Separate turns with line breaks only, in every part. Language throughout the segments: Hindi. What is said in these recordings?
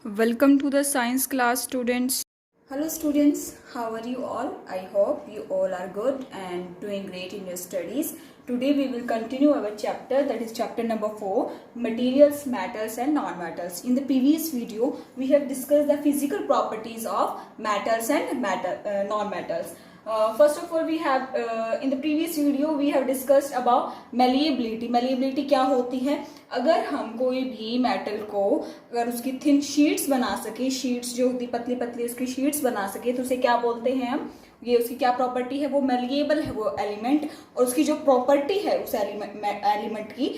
Welcome to the science class, students.
Hello students, how are you all? I hope you all are good and doing great in your studies. Today we will continue our chapter, that is chapter number 4, materials, matters and non-matters. In the previous video, we have discussed the physical properties of matters and non-matters. First of all, we have in the previous video we have discussed about malleability. Malleability क्या होती है? अगर हम कोई भी मेटल को अगर उसकी थिन शीट्स बना सके, शीट्स जो होती पतली पतली उसकी शीट्स बना सके तो उसे क्या बोलते हैं हम? ये उसकी क्या प्रॉपर्टी है? वो मेलिएबल है वो एलिमेंट, और उसकी जो प्रॉपर्टी है उस एलिमेंट की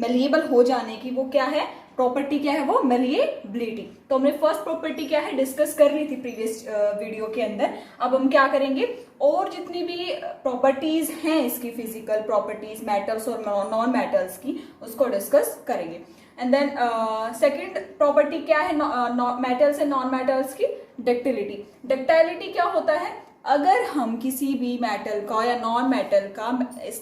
मेलिएबल हो जाने की, वो क्या है? प्रॉपर्टी क्या है? वो मेलिएबिलिटी। तो हमने फर्स्ट प्रॉपर्टी क्या है डिस्कस कर ली थी प्रीवियस वीडियो के अंदर। अब हम क्या करेंगे, और जितनी भी प्रॉपर्टीज हैं इसकी फिजिकल प्रॉपर्टीज मेटल्स और नॉन मेटल्स की, उसको डिस्कस करेंगे। एंड देन सेकंड प्रॉपर्टी क्या है मेटल्स एंड नॉन मेटल्स की? डक्टिलिटी। डक्टाइलिटी क्या होता है? अगर हम किसी भी मेटल का या नॉन मेटल का,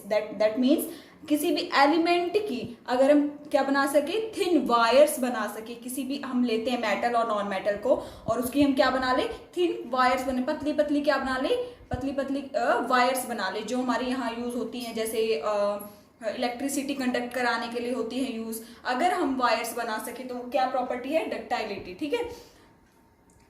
दैट मीन्स किसी भी एलिमेंट की अगर हम क्या बना सके, थिन वायर्स बना सके, किसी भी हम लेते हैं मेटल और नॉन मेटल को और उसकी हम क्या बना ले, थिन वायर्स बने, पतली पतली क्या बना ले, पतली पतली वायर्स बना ले, जो हमारे यहाँ यूज होती हैं, जैसे इलेक्ट्रिसिटी कंडक्ट कराने के लिए होती है यूज। अगर हम वायर्स बना सके तो क्या प्रॉपर्टी है? डक्टाइलिटी। ठीक है,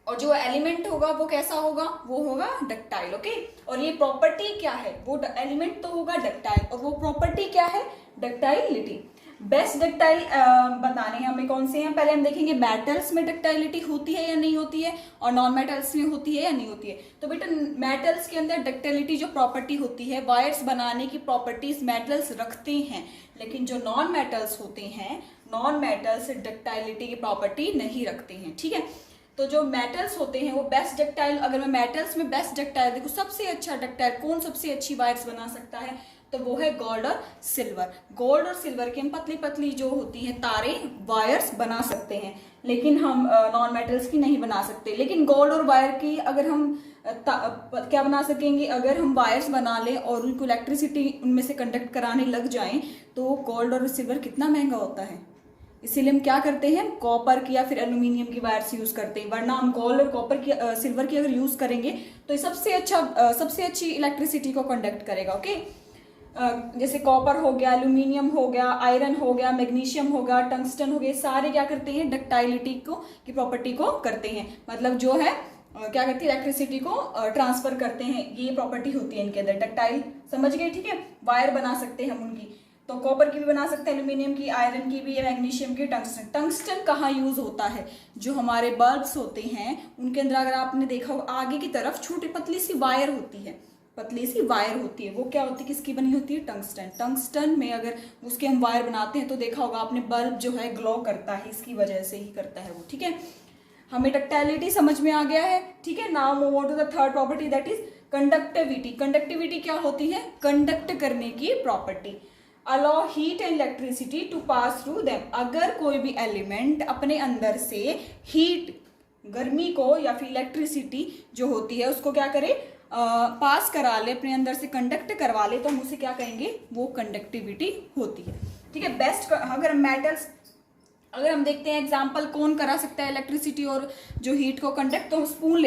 और जो एलिमेंट होगा वो कैसा होगा? वो होगा डक्टाइल। ओके, और ये प्रॉपर्टी क्या है? वो एलिमेंट तो होगा डक्टाइल, और वो प्रॉपर्टी क्या है? डक्टाइलिटी। बेस्ट डक्टाइल बताने हमें कौन से हैं? पहले हम देखेंगे मेटल्स में डक्टाइलिटी होती है या नहीं होती है, और नॉन मेटल्स में होती है या नहीं होती है। तो बेटा मेटल्स के अंदर डक्टाइलिटी जो प्रॉपर्टी होती है, वायर्स बनाने की प्रॉपर्टीज मेटल्स रखते हैं, लेकिन जो नॉन मेटल्स होते हैं, नॉन मेटल्स डक्टाइलिटी की प्रॉपर्टी नहीं रखते हैं। ठीक है, तो जो मेटल्स होते हैं वो बेस्ट डक्टाइल, अगर मैं मेटल्स में बेस्ट डक्टाइल देखो, सबसे अच्छा डक्टाइल कौन सबसे अच्छी वायर्स बना सकता है, तो वो है गोल्ड और सिल्वर। गोल्ड और सिल्वर की हम पतली पतली जो होती है तारे वायर्स बना सकते हैं, लेकिन हम नॉन मेटल्स की नहीं बना सकते। लेकिन गोल्ड और वायर की अगर हम क्या बना सकेंगे, अगर हम वायर्स बना लें और उनको इलेक्ट्रिसिटी उनमें से कंडक्ट कराने लग जाएं, तो गोल्ड और सिल्वर कितना महंगा होता है। इसीलिए हम क्या करते हैं, कॉपर की या फिर एल्यूमिनियम की वायर्स यूज करते हैं, वरना हम गोल्ड और कॉपर की सिल्वर की अगर यूज करेंगे तो ये सबसे अच्छी इलेक्ट्रिसिटी को कंडक्ट करेगा। ओके, जैसे कॉपर हो गया, एल्यूमिनियम हो गया, आयरन हो गया, मैग्नीशियम हो गया, टंगस्टन हो गया, सारे क्या करते हैं? डक्टाइलिटी को की प्रॉपर्टी को करते हैं, मतलब जो है क्या करती है, इलेक्ट्रिसिटी को ट्रांसफर करते हैं। ये प्रॉपर्टी होती है इनके अंदर, डक्टाइल। समझ गए? ठीक है, वायर बना सकते हैं हम उनकी, तो कॉपर की भी बना सकते हैं, एल्यूमिनियम की, आयरन की भी, मैग्नीशियम की, टंगस्टन। टंगस्टन कहाँ यूज होता है? जो हमारे बल्ब्स होते हैं उनके अंदर अगर आपने देखा हो आगे की तरफ छोटी पतली सी वायर होती है, पतली सी वायर होती है, वो क्या होती है, किसकी बनी होती है? टंगस्टन। टंगस्टन में अगर उसके हम वायर बनाते हैं तो देखा होगा आपने, बल्ब जो है ग्लो करता है, इसकी वजह से ही करता है वो। ठीक है, हमें डक्टाइलिटी समझ में आ गया है। ठीक है, now move on to the third property, that is conductivity. Conductivity क्या होती है? कंडक्ट करने की property. Allow heat and electricity to pass through them. अगर कोई भी एलिमेंट अपने अंदर से हीट, गर्मी को या फिर इलेक्ट्रिसिटी जो होती है उसको क्या करे, पास करा ले, अपने अंदर से कंडक्ट करवा ले, तो हम उसे क्या कहेंगे? वो कंडक्टिविटी होती है। ठीक है, बेस्ट अगर मेटल्स अगर हम देखते हैं एग्जाम्पल कौन करा सकता है इलेक्ट्रिसिटी और जो हीट को कंडक्ट, तो हम स्पून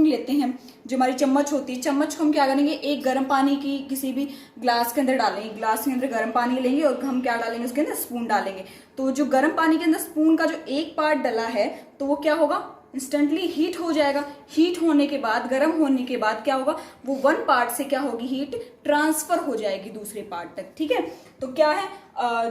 लेते हैं, जो हमारी चम्मच होती है, चम्मच को हम क्या करेंगे, एक गर्म पानी की किसी भी ग्लास के अंदर डालेंगे, ग्लास के अंदर गर्म पानी लेंगे और हम क्या डालेंगे उसके अंदर? स्पून डालेंगे। तो जो गर्म पानी के अंदर स्पून का जो एक पार्ट डला है, तो वो क्या होगा, इंस्टेंटली हीट हो जाएगा। हीट होने के बाद, गर्म होने के बाद क्या होगा, वो वन पार्ट से क्या होगी, हीट ट्रांसफर हो जाएगी दूसरे पार्ट तक। ठीक है, तो क्या है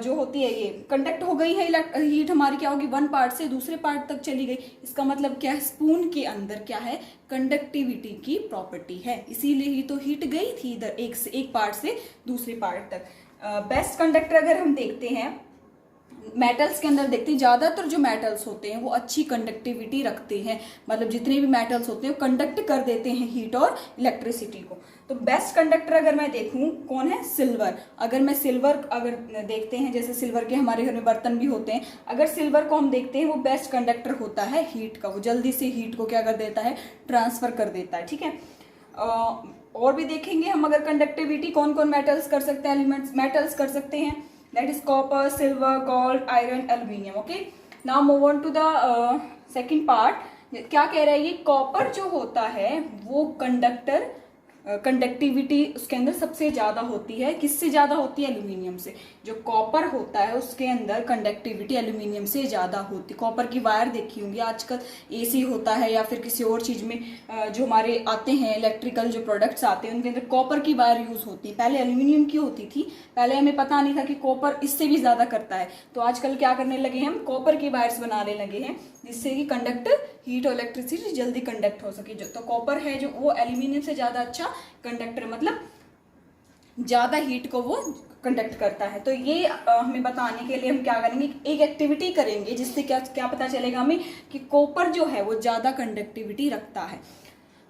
जो होती है ये कंडक्ट हो गई है, हीट हमारी क्या होगी, वन पार्ट से दूसरे पार्ट तक चली गई। इसका मतलब क्या है, स्पून के अंदर क्या है, कंडक्टिविटी की प्रॉपर्टी है, इसीलिए ही तो हीट गई थी इधर एक पार्ट से दूसरे पार्ट तक। बेस्ट कंडक्टर अगर हम देखते हैं मेटल्स के अंदर देखते हैं, ज्यादातर जो मेटल्स होते हैं वो अच्छी कंडक्टिविटी रखते हैं, मतलब जितने भी मेटल्स होते हैं वो कंडक्ट कर देते हैं हीट और इलेक्ट्रिसिटी को। तो बेस्ट कंडक्टर अगर मैं देखूं कौन है? सिल्वर। अगर मैं सिल्वर अगर देखते हैं, जैसे सिल्वर के हमारे घर में बर्तन भी होते हैं, अगर सिल्वर को हम देखते हैं वो बेस्ट कंडक्टर होता है हीट का, वो जल्दी से हीट को क्या कर देता है, ट्रांसफर कर देता है। ठीक है, और भी देखेंगे हम अगर कंडक्टिविटी कौन कौन मेटल्स कर सकते हैं, एलिमेंट्स मेटल्स कर सकते हैं, that is copper, silver, gold, iron, aluminium. Okay, now move on to the second part. क्या कह रहा है ये, कॉपर जो होता है वो कंडक्टिविटी उसके अंदर सबसे ज्यादा होती है। किससे ज्यादा होती है? एल्यूमिनियम से। जो कॉपर होता है उसके अंदर कंडक्टिविटी एल्यूमिनियम से ज्यादा होती है। कॉपर की वायर देखी होंगी आजकल, एसी होता है या फिर किसी और चीज में जो हमारे आते हैं इलेक्ट्रिकल जो प्रोडक्ट्स आते हैं उनके अंदर कॉपर की वायर यूज होती है। पहले एल्यूमिनियम की होती थी, पहले हमें पता नहीं था कि कॉपर इससे भी ज्यादा करता है, तो आजकल क्या करने लगे हैं, हम कॉपर की वायर्स बनाने लगे हैं जिससे कि कंडक्ट हीट और इलेक्ट्रिसिटी जल्दी कंडक्ट हो सके। जो तो कॉपर है जो वो एल्यूमिनियम से ज्यादा अच्छा कंडक्टर, मतलब ज्यादा हीट को वो कंडक्ट करता है। तो ये हमें बताने के लिए हम क्या करेंगे, एक एक्टिविटी करेंगे जिससे क्या क्या पता चलेगा हमें कि कॉपर जो है वो ज्यादा कंडक्टिविटी रखता है।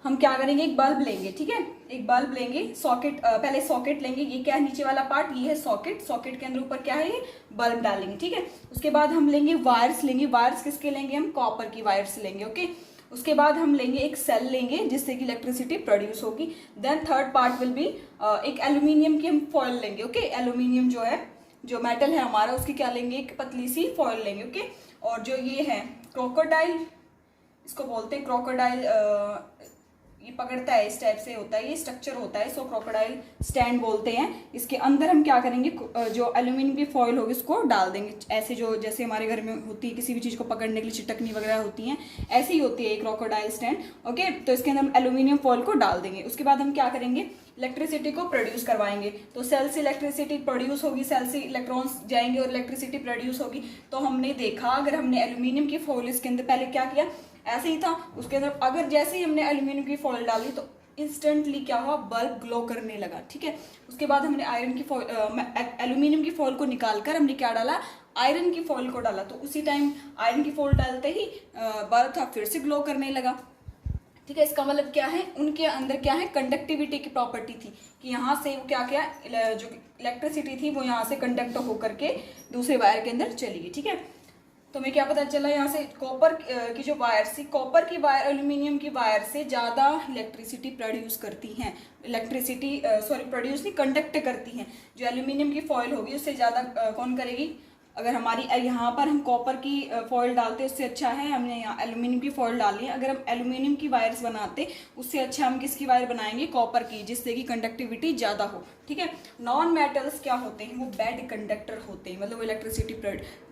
हम क्या करेंगे, एक बल्ब लेंगे, ठीक है, एक बल्ब लेंगे, सॉकेट पहले सॉकेट लेंगे, ये क्या है नीचे वाला पार्ट, ये है सॉकेट, सॉकेट के अंदर ऊपर क्या है, ये बल्ब डालेंगे, ठीक है। उसके बाद हम लेंगे वायर्स, लेंगे वायर्स किसके लेंगे, हम कॉपर की वायर्स लेंगे, ओके। उसके बाद हम लेंगे एक सेल लेंगे जिससे कि इलेक्ट्रिसिटी प्रोड्यूस होगी। Then third part will be एक एल्यूमिनियम की हम फॉइल लेंगे, ओके। एल्यूमिनियम जो है, जो मेटल है हमारा, उसकी क्या लेंगे, एक पतली सी फॉइल लेंगे, ओके। और जो ये है क्रोकोडाइल, इसको बोलते हैं क्रोकोडाइल, ये पकड़ता है, इस टाइप से होता है, ये स्ट्रक्चर होता है, इसको क्रोकोडाइल स्टैंड बोलते हैं। इसके अंदर हम क्या करेंगे, जो एल्यूमिनियम की फॉइल होगी उसको डाल देंगे, ऐसे जो जैसे हमारे घर में होती है किसी भी चीज़ को पकड़ने के लिए चिटकनी वगैरह होती हैं, ऐसी ही होती है क्रोकोडाइल स्टैंड, ओके। तो इसके अंदर हम एल्यूमिनियम फॉइल को डाल देंगे। उसके बाद हम क्या करेंगे, इलेक्ट्रिसिटी को प्रोड्यूस करवाएंगे। तो सेल से इलेक्ट्रिसिटी प्रोड्यूस होगी, सेल से इलेक्ट्रॉन्स जाएंगे और इलेक्ट्रिसिटी प्रोड्यूस होगी। तो हमने देखा, अगर हमने एल्यूमिनियम की फॉइल इसके अंदर पहले क्या किया, ऐसे ही था, उसके अंदर अगर जैसे ही हमने एल्यूमिनियम की फॉइल डाली तो इंस्टेंटली क्या हुआ, बल्ब ग्लो करने लगा, ठीक है। उसके बाद हमने आयरन की फॉइल, एल्यूमिनियम की फॉइल को निकालकर हमने क्या डाला, आयरन की फॉइल को डाला। तो उसी टाइम आयरन की फॉइल डालते ही बल्ब था फिर से ग्लो करने लगा, ठीक है। इसका मतलब क्या है, उनके अंदर क्या है, कंडक्टिविटी की प्रॉपर्टी थी कि यहाँ से वो क्या क्या जो इलेक्ट्रिसिटी थी वो यहाँ से कंडक्ट होकर के दूसरे वायर के अंदर चली गई, ठीक है। तो हमें क्या पता चला, यहाँ से कॉपर की जो वायर थी, कॉपर की वायर एल्यूमिनियम की वायर से ज़्यादा इलेक्ट्रिसिटी प्रोड्यूस करती हैं, इलेक्ट्रिसिटी प्रोड्यूस नहीं, कंडक्ट करती हैं। जो एल्यूमिनियम की फॉइल होगी उससे ज़्यादा कौन करेगी, अगर हमारी यहाँ पर हम कॉपर की फॉइल डालते उससे अच्छा है हमने यहाँ एल्यूमिनियम की फॉइल डाली है। अगर हम एल्यूमिनियम की वायर्स बनाते उससे अच्छा हम किसकी वायर बनाएंगे, कॉपर की, जिससे कि कंडक्टिविटी ज़्यादा हो, ठीक है। नॉन मेटल्स क्या होते हैं, वो बैड कंडक्टर होते हैं, मतलब वो इलेक्ट्रिसिटी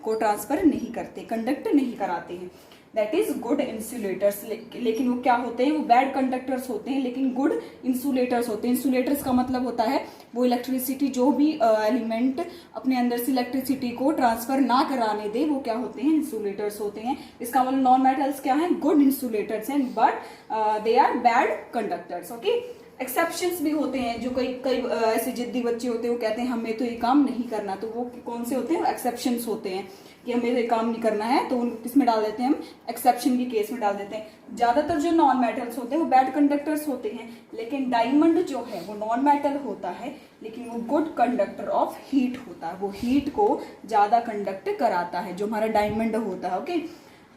को ट्रांसफर नहीं करते, कंडक्ट नहीं कराते हैं, दैट इज गुड इंसुलेटर्स। लेकिन वो क्या होते हैं, वो बैड कंडक्टर्स होते हैं लेकिन गुड इंसुलेटर्स होते हैं। इंसुलेटर्स का मतलब होता है वो इलेक्ट्रिसिटी, जो भी एलिमेंट अपने अंदर से इलेक्ट्रिसिटी को ट्रांसफर ना कराने दे, वो क्या होते हैं, इंसुलेटर्स होते हैं। इसका मतलब नॉन मेटल्स क्या है, गुड इंसुलेटर्स हैं but they are bad conductors, okay. Exceptions भी होते हैं, जो कई ऐसे जिद्दी बच्चे होते हैं, वो कहते हैं हमें तो ये काम नहीं करना, तो वो कौन से होते हैं, एक्सेप्शंस होते हैं कि हमें ये काम नहीं करना है, तो उनको किस में डाल देते हैं, हम एक्सेप्शन की केस में डाल देते हैं। ज्यादातर जो नॉन मेटल्स होते हैं वो बैड कंडक्टर्स होते हैं, लेकिन डायमंड जो है वो नॉन मेटल होता है लेकिन वो गुड कंडक्टर ऑफ हीट होता है, वो हीट को ज्यादा कंडक्ट कराता है, जो हमारा डायमंड होता है, ओके।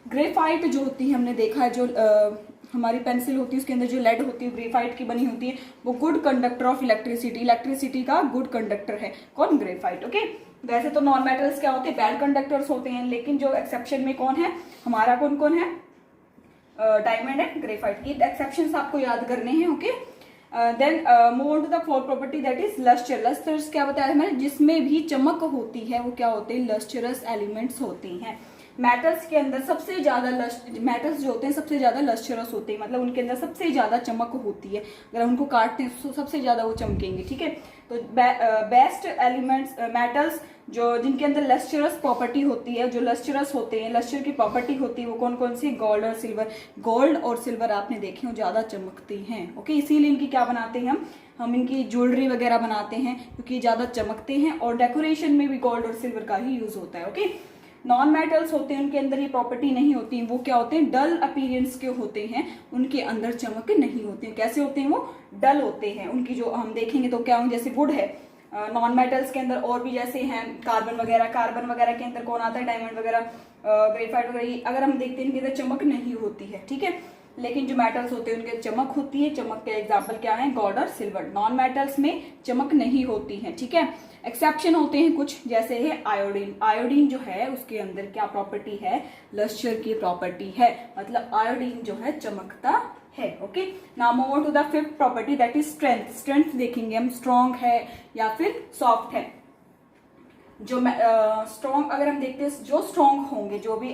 ग्रेफाइट जो होती है, हमने देखा है, जो हमारी पेंसिल होती है उसके अंदर जो लेड होती है ग्रेफाइट की बनी होती है, वो good conductor of electricity, electricity का गुड कंडक्टर है, कौन, ग्रेफाइट, ओके। वैसे तो नॉन मेटल्स क्या होते हैं, बैड कंडक्टर्स होते हैं, लेकिन जो एक्सेप्शन में कौन है हमारा, कौन कौन है, डायमंड एंड ग्रेफाइट, ये एक्सेप्शंस आपको याद करने हैं, okay. Then move on to the fourth property that is lustre. Lustres क्या बताया हमें, जिसमें भी चमक होती है वो क्या होते हैं, लस्टरस एलिमेंट्स होते हैं। मेटल्स के अंदर सबसे ज्यादा मेटल्स जो होते हैं सबसे ज्यादा लस्टरस होते हैं, मतलब उनके अंदर सबसे ज्यादा चमक होती है, अगर उनको काटते हैं तो सबसे ज्यादा वो चमकेंगे, ठीक है। तो बेस्ट एलिमेंट्स मेटल्स जो जिनके अंदर लस्टरस प्रॉपर्टी होती है, जो लस्टरस होते हैं, लस्टर की प्रॉपर्टी होती है, वो कौन कौन सी, गोल्ड और सिल्वर। गोल्ड और सिल्वर आपने देखे हो ज्यादा चमकते हैं, ओके, इसीलिए इनकी क्या बनाते हैं हम इनकी ज्वेलरी वगैरह बनाते हैं क्योंकि ज्यादा चमकते हैं, और डेकोरेशन में भी गोल्ड और सिल्वर का ही यूज होता है, ओके। नॉन मेटल्स होते हैं उनके अंदर ये प्रॉपर्टी नहीं होती, वो क्या होते हैं, डल अपीयरेंस के होते हैं, उनके अंदर चमक नहीं होती है। कैसे होते हैं, वो डल होते हैं, उनकी जो हम देखेंगे तो क्या होंगे, जैसे वुड है नॉन मेटल्स के अंदर, और भी जैसे हैं कार्बन वगैरह के अंदर कौन आता है, डायमंड वगैरह, ग्रेफाइट वगैरह, अगर हम देखते हैं इनके अंदर चमक नहीं होती है, ठीक है। लेकिन जो मेटल्स होते हैं उनके चमक होती है। चमक के एग्जाम्पल क्या है, गोल्ड और सिल्वर। नॉन मेटल्स में चमक नहीं होती है, ठीक है। एक्सेप्शन होते हैं कुछ, जैसे है आयोडीन। आयोडीन जो है उसके अंदर क्या प्रॉपर्टी है, लस्टर की प्रॉपर्टी है, मतलब आयोडीन जो है चमकता है। Okay, now move on to the fifth property that is strength. Strength देखेंगे हम, स्ट्रॉन्ग है या फिर सॉफ्ट है। जो स्ट्रॉन्ग अगर हम देखते हैं, जो स्ट्रॉन्ग होंगे, जो भी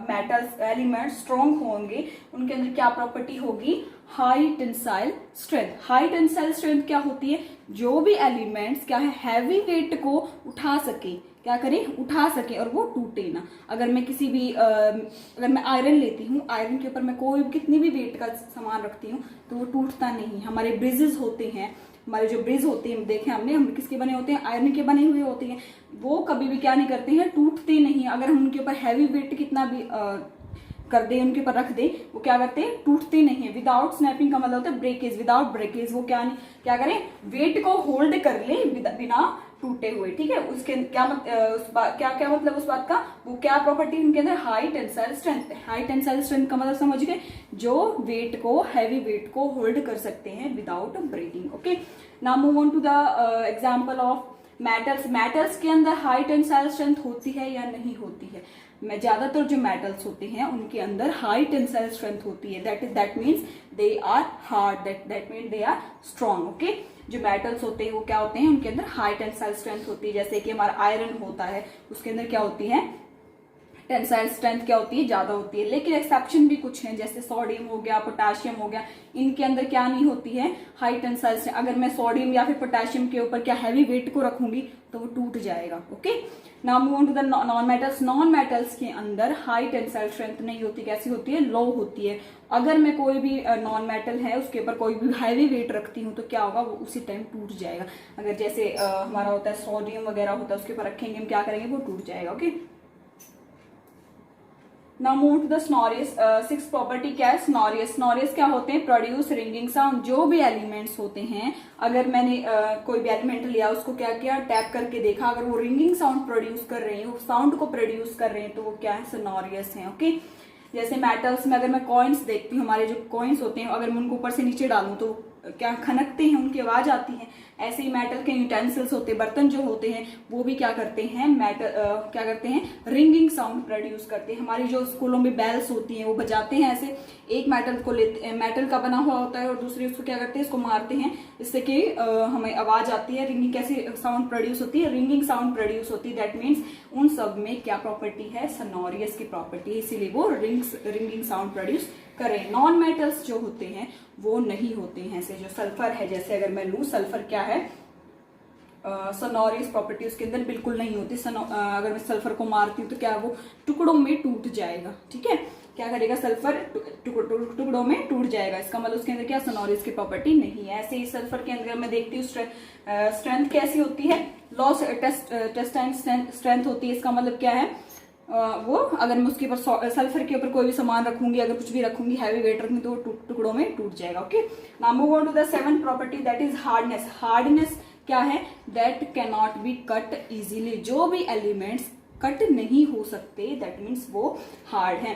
मेटल्स एलिमेंट स्ट्रॉन्ग होंगे उनके अंदर क्या प्रॉपर्टी होगी, high tensile strength. High tensile strength क्या होती है, जो भी एलिमेंट्स क्या है हैवी वेट को उठा सके, क्या करें, उठा सके और वो टूटे ना। अगर मैं किसी भी अगर मैं आयरन लेती हूँ, आयरन के ऊपर मैं कोई कितनी भी वेट का सामान रखती हूँ तो वो टूटता नहीं। हमारे ब्रिजेस होते हैं, हमारे जो ब्रिज होते हैं देखे हमने, हम किसके बने होते हैं, आयरन के बने हुए होते हैं। वो कभी भी क्या नहीं करते हैं, टूटते नहीं। अगर हम उनके ऊपर हैवी वेट कितना भी कर दे, उनके ऊपर रख दे, वो क्या करते हैं, टूटते नहीं है। विदाउट स्नैपिंग का मतलब होता है ब्रेकेज, विदाउट ब्रेकेज वो क्या करें, वेट को होल्ड कर ले बिना टूटे हुए, ठीक है। उसके क्या मतलब उस बात का, वो क्या प्रॉपर्टी उनके अंदर, high tensile strength. High tensile strength का मतलब समझ गए, जो वेट को, हैवी वेट को होल्ड कर सकते हैं without breaking. Okay, now move on to the example of metals. Metals के अंदर हाई टेंसाइल स्ट्रेंथ होती है या नहीं होती है। मैं ज्यादातर जो मेटल्स होते हैं उनके अंदर हाई टेंसाइल स्ट्रेंथ होती है। That means they are hard, that means they are strong. Okay, जो मेटल्स होते हैं वो क्या होते हैं, उनके अंदर हाई टेंसाइल स्ट्रेंथ होती है। जैसे कि हमारा आयरन होता है, उसके अंदर क्या होती है, टेंसाइल स्ट्रेंथ क्या होती है, ज्यादा होती है। लेकिन एक्सेप्शन भी कुछ हैं, जैसे सोडियम हो गया, पोटेशियम हो गया, इनके अंदर क्या नहीं होती है, हाई टेंसाइल स्ट्रेंथ। अगर मैं सोडियम या फिर पोटेशियम के ऊपर क्या हैवी वेट को रखूंगी तो वो टूट जाएगा। Okay, now move on to the non metals. Non metals के अंदर हाई टेंसाइल स्ट्रेंथ नहीं होती, कैसी होती है, लो होती है। अगर मैं कोई भी नॉन मेटल है उसके ऊपर कोई भी हैवी वेट रखती हूँ तो क्या होगा, वो उसी टाइम टूट जाएगा। अगर जैसे हमारा होता है सोडियम वगैरह होता है, उसके ऊपर रखेंगे हम, क्या करेंगे, वो टूट जाएगा। Okay, now move to the sonorous. Six property क्या है, स्नोरियस। स्नोरियस क्या होते हैं, प्रोड्यूस रिंगिंग साउंड। जो भी एलिमेंट्स होते हैं, अगर मैंने कोई भी एलिमेंट लिया, उसको क्या किया, टैप करके देखा, अगर वो रिंगिंग साउंड प्रोड्यूस कर रहे हैं, वो साउंड को प्रोड्यूस कर रहे हैं, तो वो क्या है, सोनोरियस है। ओके, जैसे मेटल्स में अगर मैं कॉइन्स देखती हूँ, हमारे जो कॉइन्स होते हैं, अगर मैं उनको ऊपर से नीचे डालूं तो क्या खनकते हैं, उनकी आवाज आती है। ऐसे ही मेटल के यूटेंसिल्स होते हैं, बर्तन जो होते हैं, वो भी क्या करते हैं, क्या करते हैं, रिंगिंग साउंड प्रोड्यूस करते हैं। हमारी जो स्कूलों में बेल्स होती हैं वो बजाते हैं ऐसे, एक मेटल को लेते, मेटल का बना हुआ होता है और दूसरी उसको क्या करते हैं, इसको मारते हैं, इससे कि हमें आवाज आती है। रिंगिंग कैसे साउंड प्रोड्यूस होती है, रिंगिंग साउंड प्रोड्यूस होती है। दैट मीन्स उन सब में क्या प्रॉपर्टी है, सोनोरियस की प्रॉपर्टी है, इसीलिए वो रिंगिंग साउंड प्रोड्यूस करें। नॉन मेटल्स जो होते हैं वो नहीं होते हैं। ऐसे जो सल्फर है, जैसे अगर मैं लूं, सल्फर क्या है, सोनोरियस प्रॉपर्टी उसके अंदर बिल्कुल नहीं होती। अगर मैं सल्फर को मारती हूँ तो क्या वो टुकड़ों में टूट जाएगा, ठीक है। क्या करेगा, सल्फर टुकड़ों में टूट जाएगा। इसका मतलब उसके अंदर क्या, सोनोरियस की प्रॉपर्टी नहीं है। ऐसे ही सल्फर के अंदर मैं देखती हूँ स्ट्रेंथ कैसी होती है, लॉ टेस्टाइन स्ट्रेंथ होती है। इसका मतलब क्या है, वो अगर मैं उसके ऊपर सल्फर के ऊपर कोई भी सामान रखूंगी, अगर कुछ भी रखूंगी, हैवी वेट रखूंगी, तो वो टुकड़ों में टूट जाएगा। Okay, now move on to the seventh property that is hardness. Hardness क्या है, that can not be cut easily. जो भी एलिमेंट्स कट नहीं हो सकते, दैट मीन्स वो हार्ड है,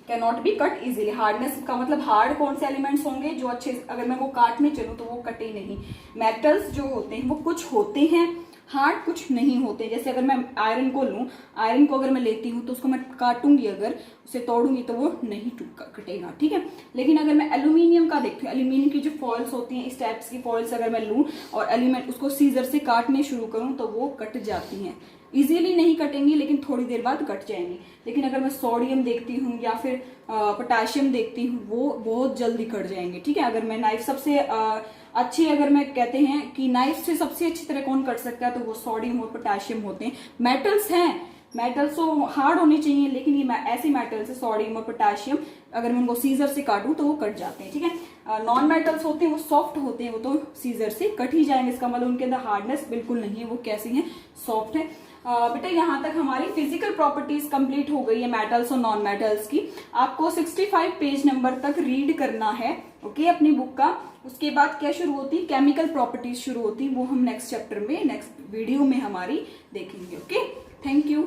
can not be cut easily. Hardness का मतलब हार्ड कौन से एलिमेंट्स होंगे, जो अच्छे, अगर मैं वो काटने चलूं तो वो कटे नहीं। मेटल्स जो होते हैं वो कुछ होते हैं हार्ड, कुछ नहीं होते। जैसे अगर मैं आयरन को लूं, आयरन को अगर मैं लेती हूं तो उसको मैं काटूंगी, अगर उसे तोड़ूंगी तो वो नहीं कटेगा, ठीक है। लेकिन अगर मैं एल्यूमिनियम का देखती हूँ, एल्यूमिनियम की जो फॉइल्स होती हैं, इस टाइप्स की फॉइल्स अगर मैं लूं और एलिमेंट उसको सीजर से काटने शुरू करूं तो वो कट जाती हैं। इजीली नहीं कटेंगी, लेकिन थोड़ी देर बाद कट जाएंगी। लेकिन अगर मैं सोडियम देखती हूँ या फिर पोटेशियम देखती हूँ, वो बहुत जल्दी कट जाएंगे, ठीक है। अगर मैं नाइफ सबसे अच्छी, अगर मैं कहते हैं कि नाइफ से सबसे अच्छी तरह कौन कट सकता है, तो वो सोडियम और पोटेशियम होते हैं। मेटल्स हैं, मेटल्स तो हार्ड होने चाहिए, लेकिन ये ऐसे मेटल्स है, सोडियम और पोटेशियम, अगर मैं उनको सीजर से काटूं तो वो कट जाते हैं, ठीक है। नॉन मेटल्स होते हैं वो सॉफ्ट होते हैं, वो तो सीजर से कट ही जाएंगे। इसका मतलब उनके अंदर हार्डनेस बिल्कुल नहीं है, वो कैसी है, सॉफ्ट है। बेटा यहाँ तक हमारी फिजिकल प्रॉपर्टीज कंप्लीट हो गई है मेटल्स और नॉन मेटल्स की। आपको 65 पेज नंबर तक रीड करना है, ओके, अपनी बुक का। उसके बाद क्या शुरू होती है, केमिकल प्रॉपर्टीज शुरू होती है, वो हम नेक्स्ट चैप्टर में, नेक्स्ट वीडियो में हमारी देखेंगे। Okay, thank you.